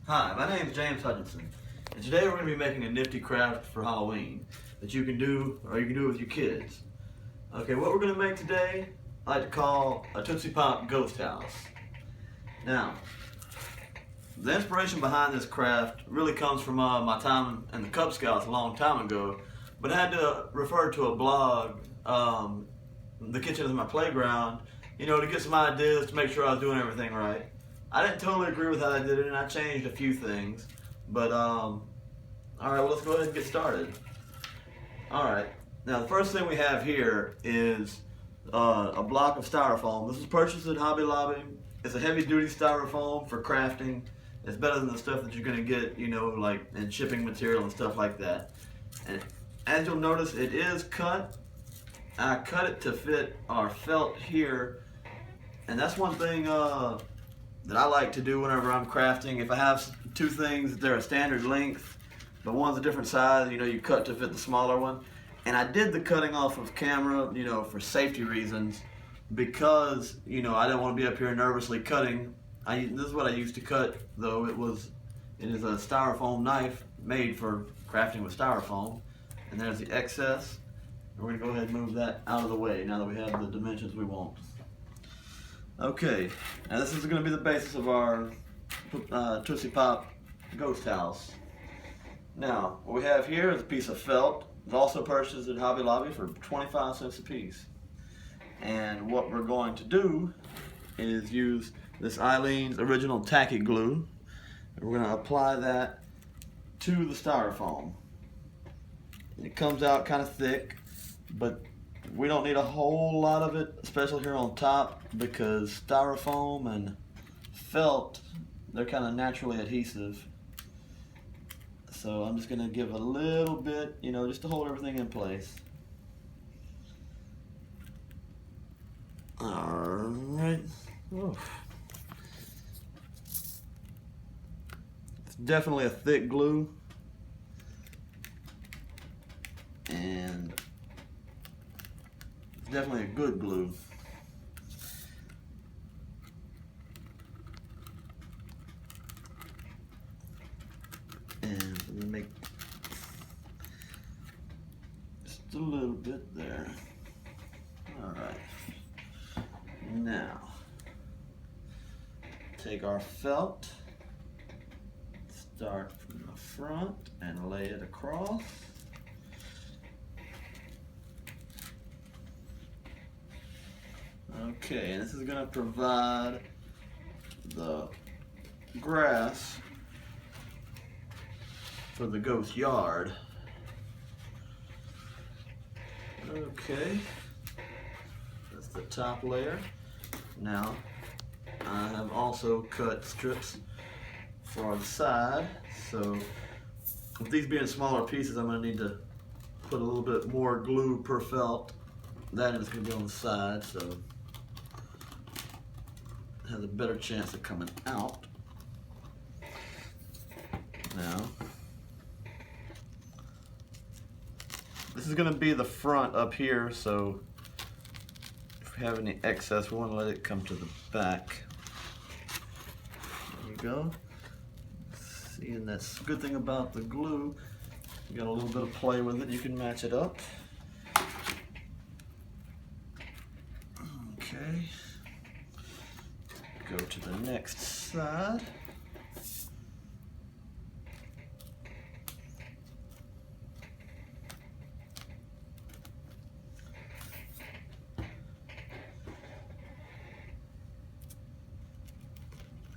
Hi, my name is James Hutchinson, and today we're going to be making a nifty craft for Halloween that you can do, or you can do with your kids. Okay, what we're going to make today, I like to call a Tootsie Pop Ghost House. Now, the inspiration behind this craft really comes from my time in the Cub Scouts a long time ago, but I had to refer to a blog, The Kitchen is My Playground, to get some ideas to make sure I was doing everything right. I didn't totally agree with how I did it, and I changed a few things. But, alright, well, let's go ahead and get started. Alright, now the first thing we have here is a block of styrofoam. This was purchased at Hobby Lobby. It's a heavy-duty styrofoam for crafting. It's better than the stuff that you're going to get, like in shipping material and stuff like that. And as you'll notice, it is cut. I cut it to fit our felt here. And that's one thing that I like to do whenever I'm crafting. If I have two things, they're a standard length, but one's a different size, you cut to fit the smaller one. And I did the cutting off of camera, for safety reasons, because, I didn't want to be up here nervously cutting. This is what I used to cut, though. It is a styrofoam knife made for crafting with styrofoam. And there's the excess. We're going to go ahead and move that out of the way now that we have the dimensions we want. Okay, now this is going to be the basis of our Tootsie Pop Ghost House. Now, what we have here is a piece of felt. It's also purchased at Hobby Lobby for 25 cents a piece. And what we're going to do is use this Eileen's Original Tacky Glue. And we're going to apply that to the styrofoam. It comes out kind of thick, but we don't need a whole lot of it, especially here on top, because styrofoam and felt, they're kind of naturally adhesive. So I'm just going to give a little bit, just to hold everything in place. Alright. It's definitely a thick glue. And definitely a good glue. And we make just a little bit there. Alright. Now, take our felt, start from the front and lay it across. Okay, and this is going to provide the grass for the ghost yard. Okay, that's the top layer. Now, I have also cut strips for the side, so with these being smaller pieces, I'm going to need to put a little bit more glue per felt. That is going to be on the side, so it has a better chance of coming out. Now, this is going to be the front up here, so if we have any excess, we want to let it come to the back. There we go. See, and that's the good thing about the glue. You got a little bit of play with it, you can match it up. Okay. Go to the next side.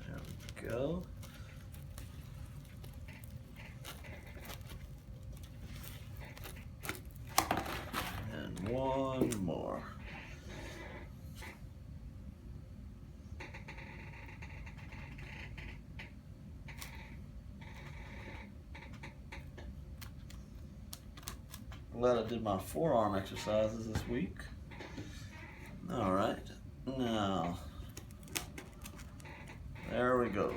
There we go. And one more. Glad I did my forearm exercises this week. Alright, now, there we go.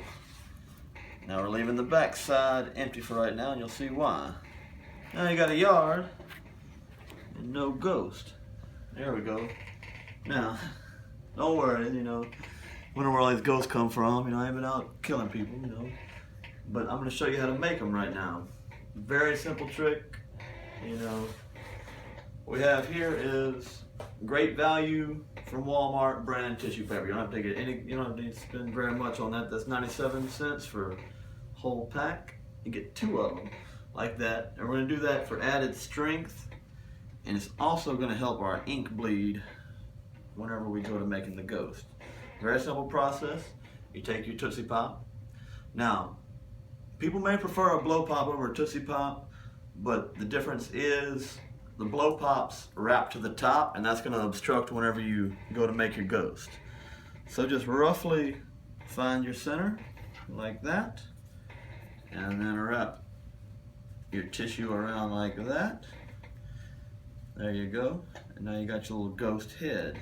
Now we're leaving the back side empty for right now, and you'll see why. Now you got a yard and no ghost. There we go. Now, don't worry, wonder where all these ghosts come from. I ain't been out killing people, but I'm going to show you how to make them right now. Very simple trick. You know, what we have here is great value from Walmart brand tissue paper. You don't have to get any. You don't need to spend very much on that. That's 97 cents for a whole pack. You get 2 of them like that, and we're going to do that for added strength, and it's also going to help our ink bleed whenever we go to making the ghost. Very simple process. You take your Tootsie Pop. Now, people may prefer a blow pop over a Tootsie Pop, but the difference is the blow pops wrap to the top, and that's going to obstruct whenever you go to make your ghost. So just roughly find your center like that, and then wrap your tissue around like that. There you go. And now you got your little ghost head.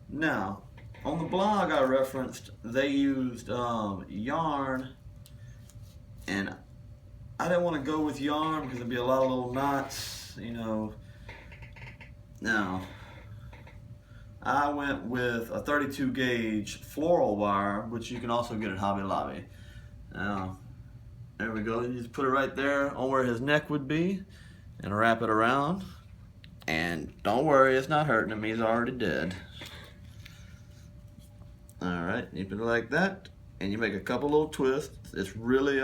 Now, on the blog I referenced, they used yarn, and I didn't want to go with yarn because there'd be a lot of little knots, you know. Now, I went with a 32 gauge floral wire, which you can also get at Hobby Lobby. Now, there we go. You just put it right there on where his neck would be and wrap it around. And don't worry, it's not hurting him. He's already dead. Alright, you put it like that, and you make a couple little twists. It's really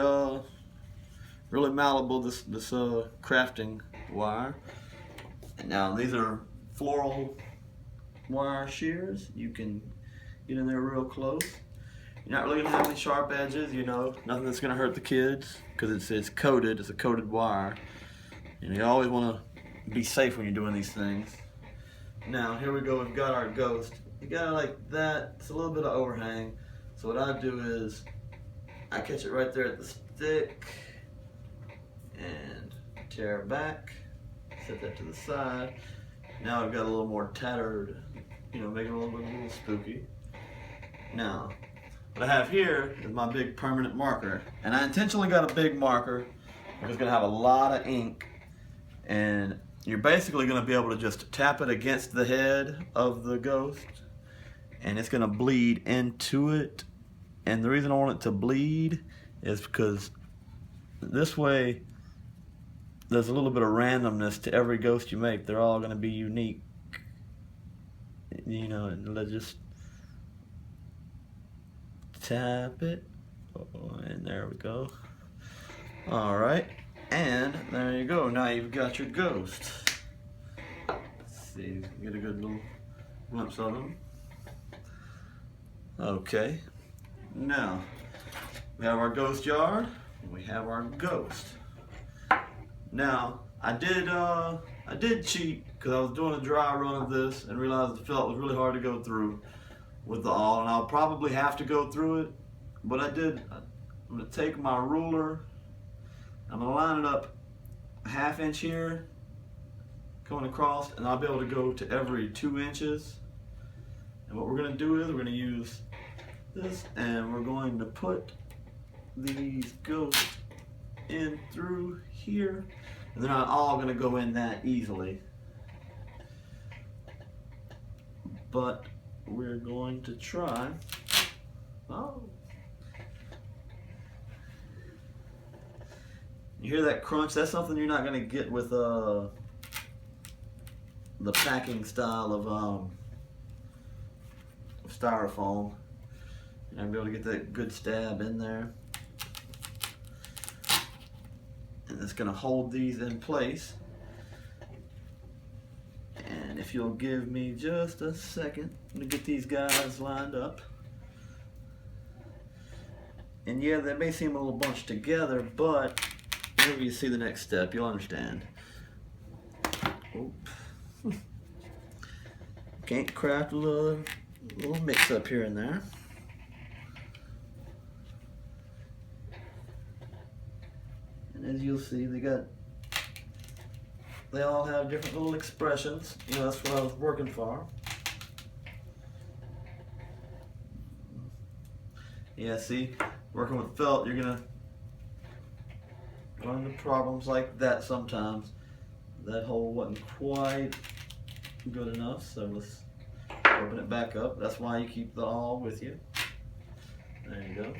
really malleable, this crafting wire. And now these are floral wire shears. You can get in there real close. You're not really gonna have any sharp edges, you know, nothing that's gonna hurt the kids, because it's coated. It's a coated wire. And you always want to be safe when you're doing these things. Now here we go. We've got our ghost. You got it like that. It's a little bit of overhang. So what I do is I catch it right there at the stick and tear it back. Set that to the side. Now I've got a little more tattered, you know, make it a little spooky. Now, what I have here is my big permanent marker. And I intentionally got a big marker because it's going to have a lot of ink. And you're basically going to be able to just tap it against the head of the ghost, and it's going to bleed into it. And the reason I want it to bleed is because this way there's a little bit of randomness to every ghost you make. They're all going to be unique, you know. And let's just tap it, and there we go. Alright, and there you go. Now you've got your ghost. Let's see, get a good little glimpse of him. Okay, now we have our ghost yard, and we have our ghost. Now I did cheat because I was doing a dry run of this and realized the felt was really hard to go through with the awl, and I'll probably have to go through it. But I'm going to take my ruler, I'm going to line it up a ½ inch here, going across, and I'll be able to go to every 2 inches. And what we're going to do is we're going to use this, and we're going to put these ghosts in through here, and they're not all going to go in that easily, but we're going to try. Oh, you hear that crunch? That's something you're not going to get with the packing style of styrofoam. You're not going to be able to get that good stab in there. And it's going to hold these in place. And if you'll give me just a second to get these guys lined up. And yeah, they may seem a little bunched together, but whenever you see the next step, you'll understand. Oop. Can't craft a little mix up here and there. And as you'll see, they all have different little expressions. You know, that's what I was working for. Yeah, see, working with felt, you're gonna run into problems like that sometimes. That hole wasn't quite good enough, so let's open it back up. That's why you keep the awl with you. There you go.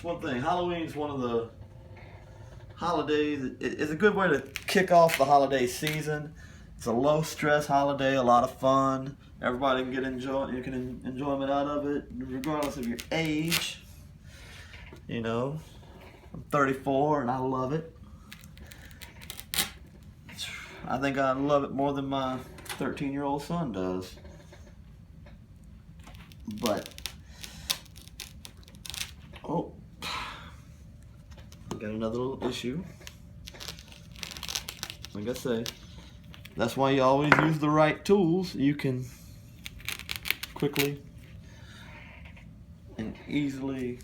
one thing. Halloween's one of the holidays. It's a good way to kick off the holiday season. It's a low stress holiday, a lot of fun. Everybody can get enjoyment out of it, regardless of your age. You know, I'm 34 and I love it. I think I love it more than my 13-year-old son does. But, oh, got another little issue. Like I say, that's why you always use the right tools. You can quickly and easily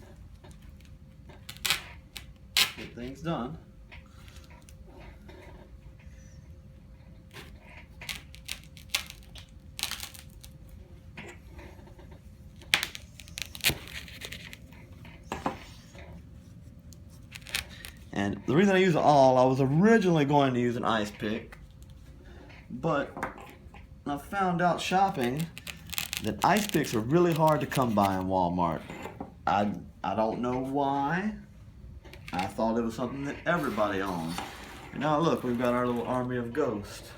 get things done. And the reason I use all, I was originally going to use an ice pick, but I found out shopping that ice picks are really hard to come by in Walmart. I don't know why. I thought it was something that everybody owned. And now look, we've got our little army of ghosts.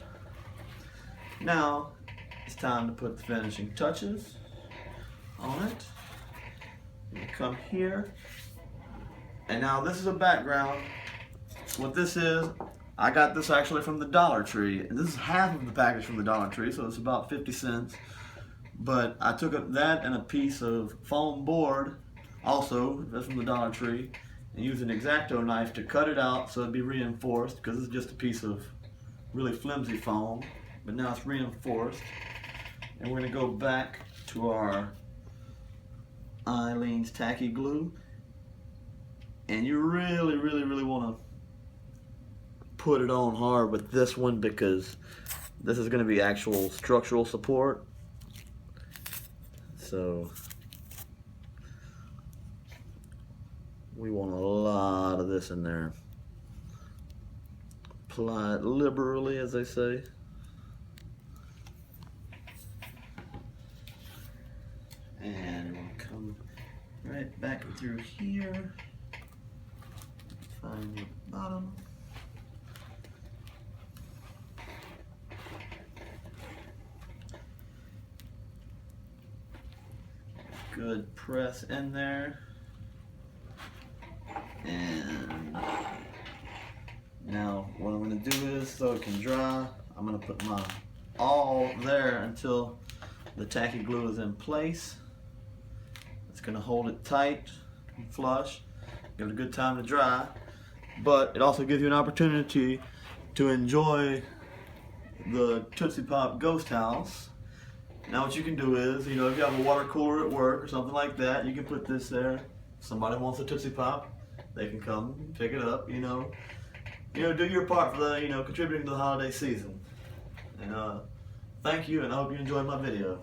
Now it's time to put the finishing touches on it. We come here. And now this is a background. What this is, I got this actually from the Dollar Tree. And this is half of the package from the Dollar Tree, so it's about 50 cents. But I took that and a piece of foam board, also that's from the Dollar Tree, and used an X-Acto knife to cut it out so it'd be reinforced, because it's just a piece of really flimsy foam. But now it's reinforced. And we're going to go back to our Eileen's tacky glue. And you really, really, really want to put it on hard with this one, because this is going to be actual structural support. So we want a lot of this in there. Apply it liberally, as they say. And we'll come right back through here. Find the bottom. Good press in there. And now what I'm going to do is, so it can dry, I'm going to put my all there until the tacky glue is in place. It's going to hold it tight and flush. Give it a good time to dry. But it also gives you an opportunity to enjoy the Tootsie Pop Ghost House. Now what you can do is, if you have a water cooler at work or something like that, you can put this there. If somebody wants a Tootsie Pop, they can come and pick it up, do your part for the, contributing to the holiday season. And thank you, and I hope you enjoyed my video.